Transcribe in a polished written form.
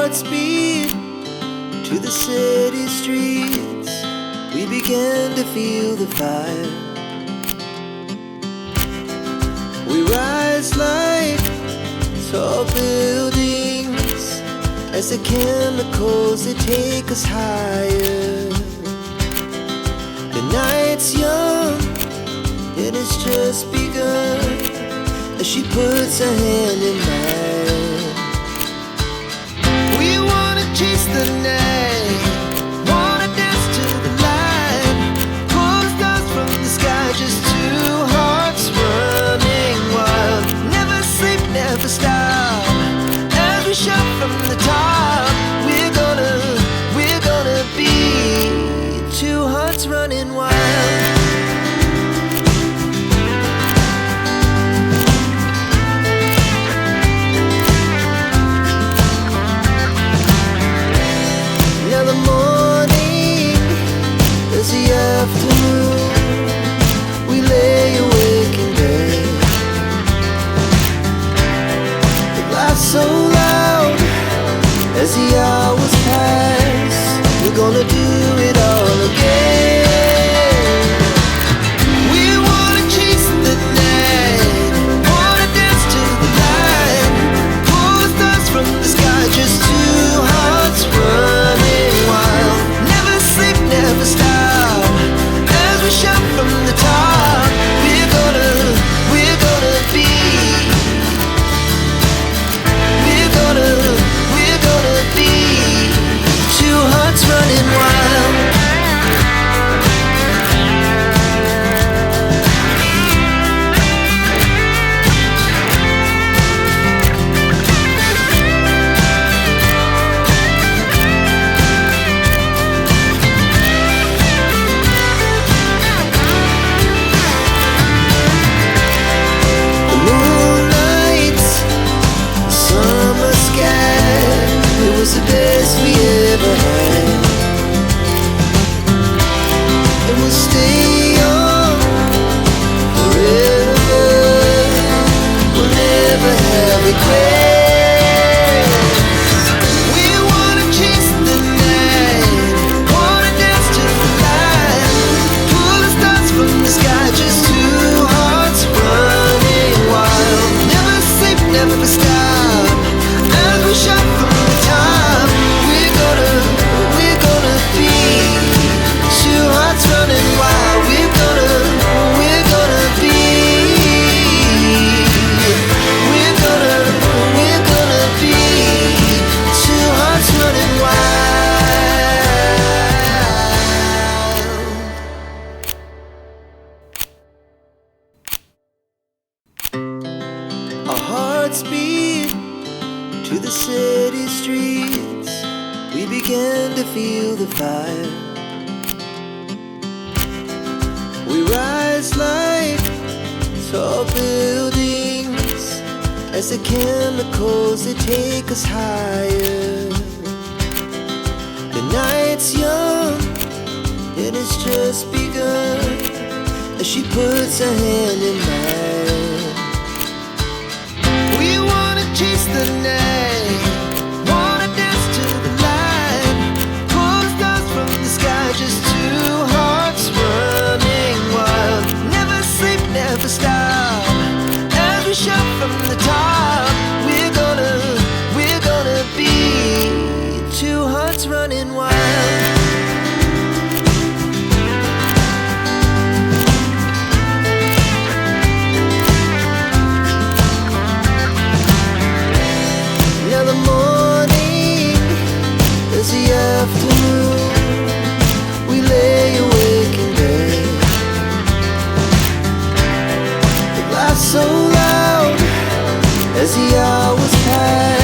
hearts beat to the city streets. We began to feel the fire. We rise like tall buildings as the chemicals they take us higher. The night's young, it has just begun as she puts her hand in mine. We wanna chase the night, wanna dance to the light, pull the stars from the sky, just two hearts running wild. Never sleep, never stop, as we shout from the top. We're gonna be two hearts running wild. Now the morning is the afternoon. We lay awake in bed. The laughs so loud as the hours pass. We're gonna do it all again. We wanna chase the night, wanna dance to the light, pull the stars from the sky, just two hearts running wild. Never sleep, never stop, as we shout from the top. We're gonna be, we're gonna be two hearts running wild. The moonlight, summer sky, it was the best we ever had. And we'll stay young forever. We'll never have regrets. We wanna chase the night, wanna dance to the light, pull the stars from the sky, just two hearts running wild. Never sleep, never stop, as we shout from the top. We're gonna be two hearts running wild. We're gonna be, we're gonna be two hearts running wild. Our hearts beat to the city streets. We began to feel the fire. We rise like tall buildings as the chemicals they take us higher. The night's young, it has just begun as she puts her hand in mine. We wanna chase the night, wanna dance to the light, pull the stars from the sky, just two hearts running wild. Never sleep, never stop, as we shout from the top. We're gonna be two hearts running wild. Now the morning is the afternoon. We lay awake in bed. The laughs so loud as the hours pass.